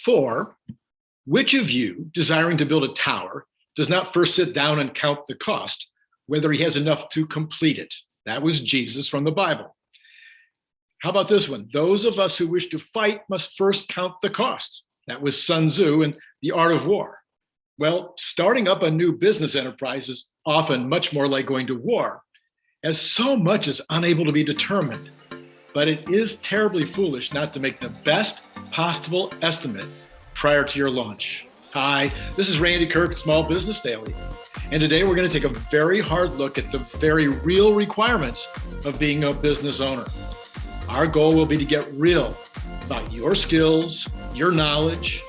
4, which of you, desiring to build a tower, does not first sit down and count the cost, whether he has enough to complete it? That was Jesus from the Bible. How about this one? Those of us who wish to fight must first count the cost. That was Sun Tzu in The Art of War. Well, starting up a new business enterprise is often much more like going to war, as so much is unable to be determined. But it is terribly foolish not to make the best possible estimate prior to your launch. Hi, this is Randy Kirk at Small Business Daily. And today we're going to take a very hard look at the very real requirements of being a business owner. Our goal will be to get real about your skills, your knowledge.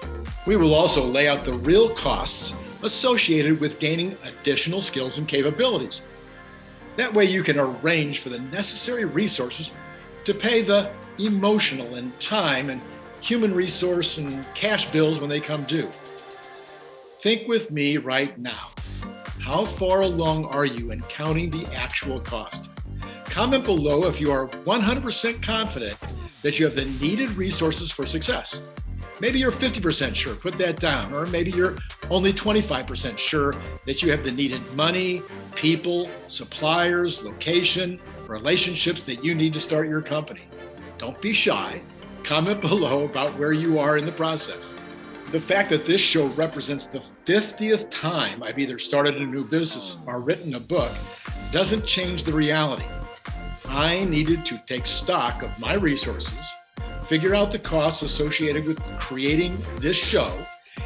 We will also lay out the real costs associated with gaining additional skills and capabilities. That way you can arrange for the necessary resources to pay the emotional and time and human resource and cash bills when they come due. Think with me right now. How far along are you in counting the actual cost? Comment below if you are 100% confident that you have the needed resources for success. Maybe you're 50% sure, put that down. Or maybe you're only 25% sure that you have the needed money, people, suppliers, location, relationships that you need to start your company. Don't be shy. Comment below about where you are in the process. The fact that this show represents the 50th time I've either started a new business or written a book doesn't change the reality. I needed to take stock of my resources, figure out the costs associated with creating this show,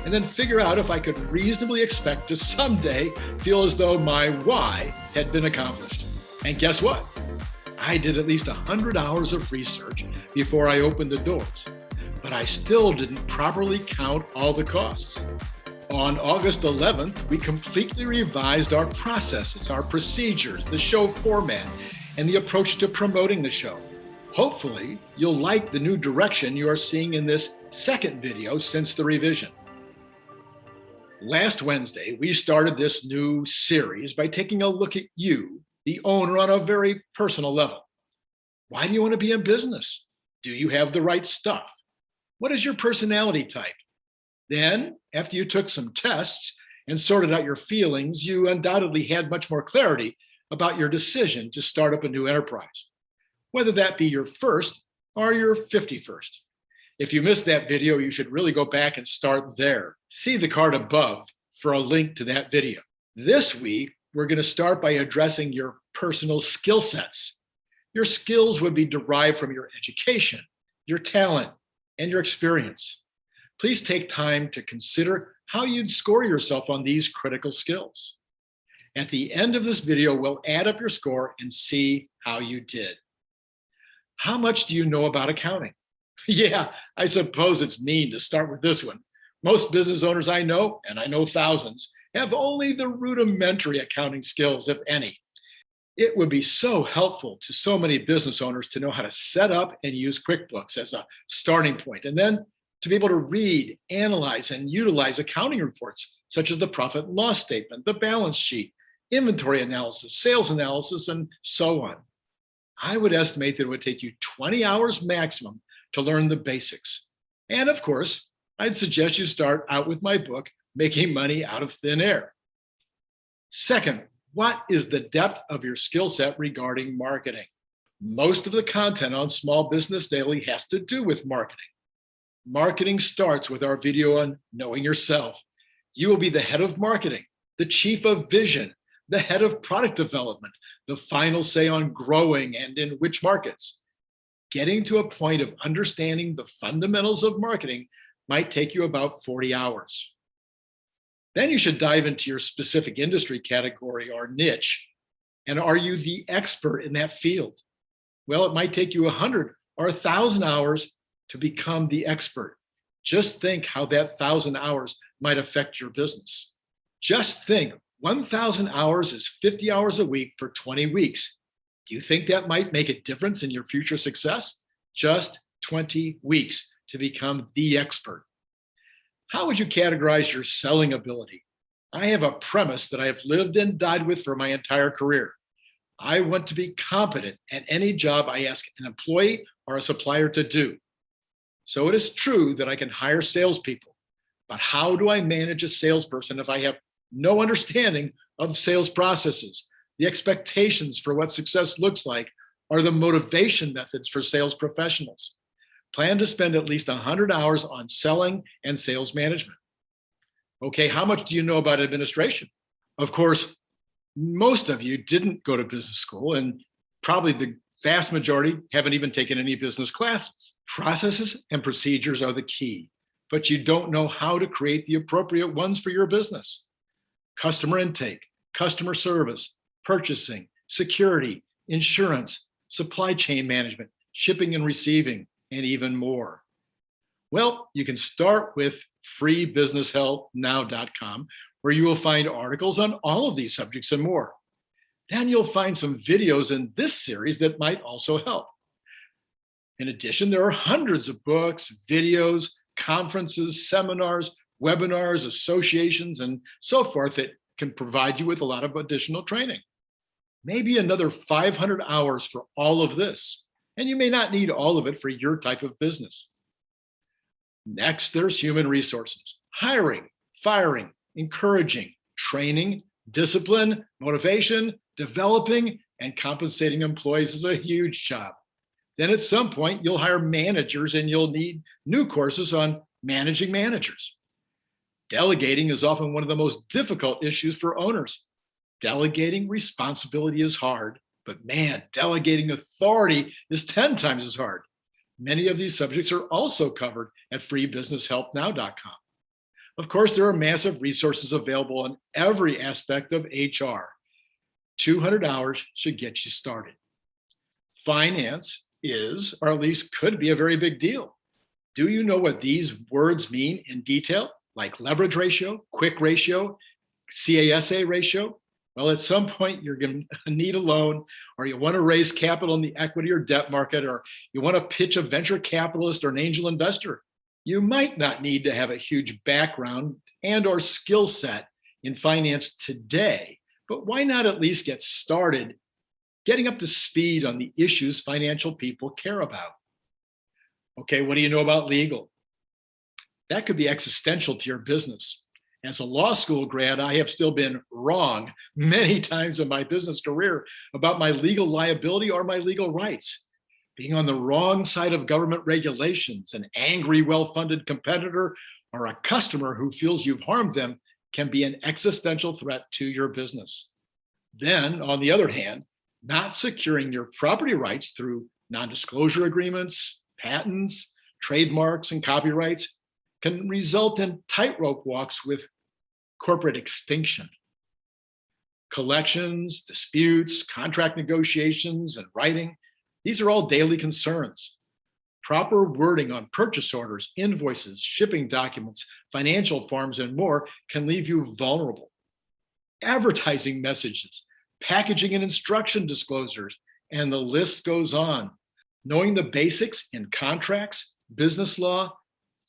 and then figure out if I could reasonably expect to someday feel as though my why had been accomplished. And guess what? I did at least 100 hours of research before I opened the doors, but I still didn't properly count all the costs. On August 11th, we completely revised our processes, our procedures, the show format, and the approach to promoting the show. Hopefully, you'll like the new direction you are seeing in this second video since the revision. Last Wednesday, we started this new series by taking a look at you, the owner, on a very personal level. Why do you want to be in business? Do you have the right stuff? What is your personality type? Then, after you took some tests and sorted out your feelings, you undoubtedly had much more clarity about your decision to start up a new enterprise, whether that be your first or your 51st. If you missed that video, you should really go back and start there. See the card above for a link to that video. This week, we're going to start by addressing your personal skill sets. Your skills would be derived from your education, your talent, and your experience. Please take time to consider how you'd score yourself on these critical skills. At the end of this video, we'll add up your score and see how you did. How much do you know about accounting? Yeah, I suppose it's mean to start with this one. Most business owners I know, and I know thousands, have only the rudimentary accounting skills, if any. It would be so helpful to so many business owners to know how to set up and use QuickBooks as a starting point, and then to be able to read, analyze, and utilize accounting reports, such as the profit and loss statement, the balance sheet, inventory analysis, sales analysis, and so on. I would estimate that it would take you 20 hours maximum to learn the basics. And of course, I'd suggest you start out with my book, Making Money Out of Thin Air. Second, what is the depth of your skill set regarding marketing? Most of the content on Small Business Daily has to do with marketing. Marketing starts with our video on knowing yourself. You will be the head of marketing, the chief of vision, the head of product development, the final say on growing and in which markets. Getting to a point of understanding the fundamentals of marketing might take you about 40 hours. Then you should dive into your specific industry category or niche. And are you the expert in that field? Well, it might take you 100 or 1,000 hours to become the expert. Just think how that 1,000 hours might affect your business. Just think, 1,000 hours is 50 hours a week for 20 weeks. Do you think that might make a difference in your future success? Just 20 weeks to become the expert. How would you categorize your selling ability? I have a premise that I have lived and died with for my entire career. I want to be competent at any job I ask an employee or a supplier to do. So it is true that I can hire salespeople, but how do I manage a salesperson if I have no understanding of sales processes, the expectations for what success looks like, or the motivation methods for sales professionals? Plan to spend at least 100 hours on selling and sales management. Okay, how much do you know about administration? Of course, most of you didn't go to business school, and probably the vast majority haven't even taken any business classes. Processes and procedures are the key, but you don't know how to create the appropriate ones for your business. Customer intake, customer service, purchasing, security, insurance, supply chain management, shipping and receiving, and even more. Well, you can start with freebusinesshelpnow.com, where you will find articles on all of these subjects and more. Then you'll find some videos in this series that might also help. In addition, there are hundreds of books, videos, conferences, seminars, webinars, associations, and so forth that can provide you with a lot of additional training. Maybe another 500 hours for all of this, and you may not need all of it for your type of business. Next, there's human resources: hiring, firing, encouraging, training, discipline, motivation, developing, and compensating employees is a huge job. Then at some point, you'll hire managers and you'll need new courses on managing managers. Delegating is often one of the most difficult issues for owners. Delegating responsibility is hard, but man, delegating authority is 10 times as hard. Many of these subjects are also covered at freebusinesshelpnow.com. Of course, there are massive resources available in every aspect of HR. 200 hours should get you started. Finance is, or at least could be, a very big deal. Do you know what these words mean in detail, like leverage ratio, quick ratio, CASA ratio? Well, at some point, you're going to need a loan, or you want to raise capital in the equity or debt market, or you want to pitch a venture capitalist or an angel investor. You might not need to have a huge background and or skill set in finance today, but why not at least get started getting up to speed on the issues financial people care about? Okay, what do you know about legal? That could be existential to your business. As a law school grad, I have still been wrong many times in my business career about my legal liability or my legal rights. Being on the wrong side of government regulations, an angry, well-funded competitor, or a customer who feels you've harmed them can be an existential threat to your business. Then, on the other hand, not securing your property rights through non-disclosure agreements, patents, trademarks, and copyrights can result in tightrope walks with corporate extinction. Collections, disputes, contract negotiations, and writing, these are all daily concerns. Proper wording on purchase orders, invoices, shipping documents, financial forms, and more can leave you vulnerable. Advertising messages, packaging and instruction disclosures, and the list goes on. Knowing the basics in contracts, business law,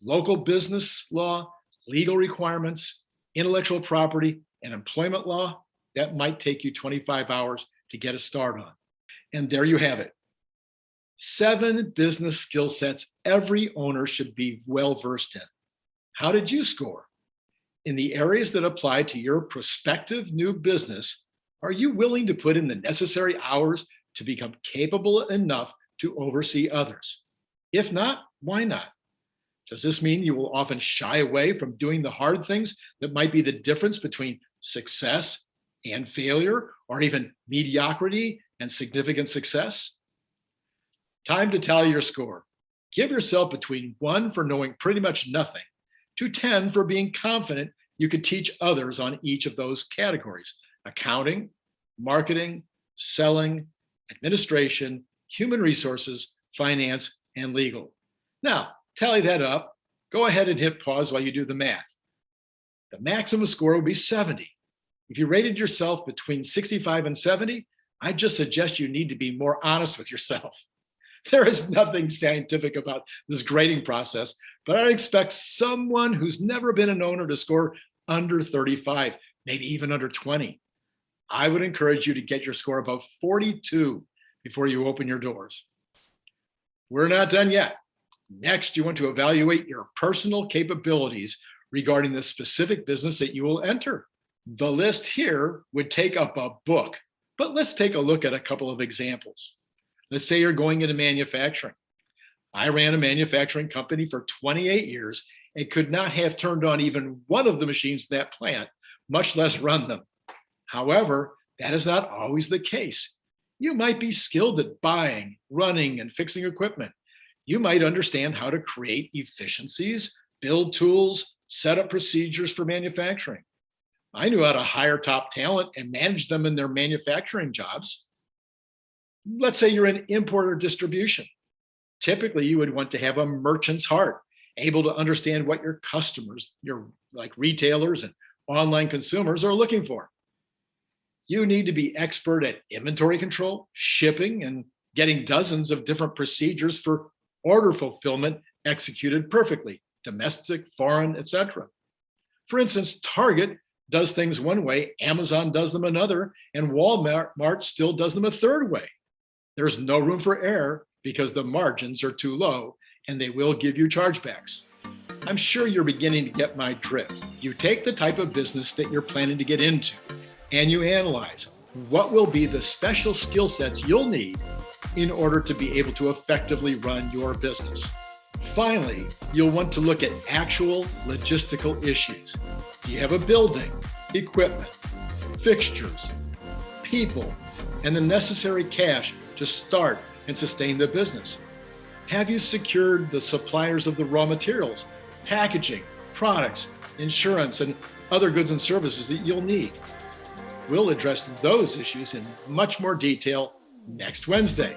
local business law, legal requirements, intellectual property, and employment law, that might take you 25 hours to get a start on. And there you have it. 7 business skill sets every owner should be well versed in. How did you score? In the areas that apply to your prospective new business, are you willing to put in the necessary hours to become capable enough to oversee others? If not, why not? Does this mean you will often shy away from doing the hard things that might be the difference between success and failure, or even mediocrity and significant success? Time to tally your score. Give yourself between 1 for knowing pretty much nothing to 10 for being confident you could teach others on each of those categories: accounting, marketing, selling, administration, human resources, finance, and legal. Now, tally that up. Go ahead and hit pause while you do the math. The maximum score will be 70. If you rated yourself between 65 and 70, I just suggest you need to be more honest with yourself. There is nothing scientific about this grading process, but I expect someone who's never been an owner to score under 35, maybe even under 20. I would encourage you to get your score above 42 before you open your doors. We're not done yet. Next, you want to evaluate your personal capabilities regarding the specific business that you will enter. The list here would take up a book, but let's take a look at a couple of examples. Let's say you're going into manufacturing. I ran a manufacturing company for 28 years and could not have turned on even one of the machines in that plant, much less run them. However, that is not always the case. You might be skilled at buying, running, and fixing equipment. You might understand how to create efficiencies, build tools, set up procedures for manufacturing. I knew how to hire top talent and manage them in their manufacturing jobs. Let's say you're in import or distribution. Typically, you would want to have a merchant's heart, able to understand what your customers, your like retailers and online consumers are looking for. You need to be expert at inventory control, shipping, and getting dozens of different procedures for order fulfillment executed perfectly, domestic, foreign, etc. For instance, Target does things one way, Amazon does them another, and Walmart still does them a third way. There's no room for error because the margins are too low and they will give you chargebacks. I'm sure you're beginning to get my drift. You take the type of business that you're planning to get into and you analyze what will be the special skill sets you'll need in order to be able to effectively run your business. Finally, you'll want to look at actual logistical issues. Do you have a building, equipment, fixtures, people, and the necessary cash to start and sustain the business? Have you secured the suppliers of the raw materials, packaging, products, insurance, and other goods and services that you'll need? We'll address those issues in much more detail next Wednesday.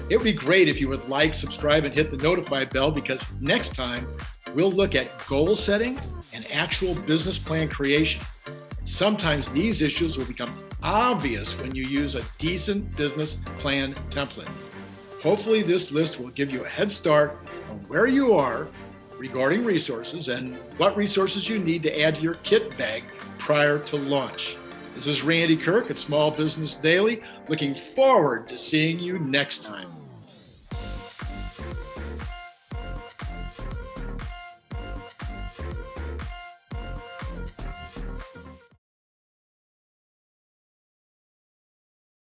It would be great if you would like, subscribe, and hit the notify bell because next time we'll look at goal setting and actual business plan creation. Sometimes these issues will become obvious when you use a decent business plan template. Hopefully this list will give you a head start on where you are regarding resources and what resources you need to add to your kit bag prior to launch. This is Randy Kirk at Small Business Daily, looking forward to seeing you next time.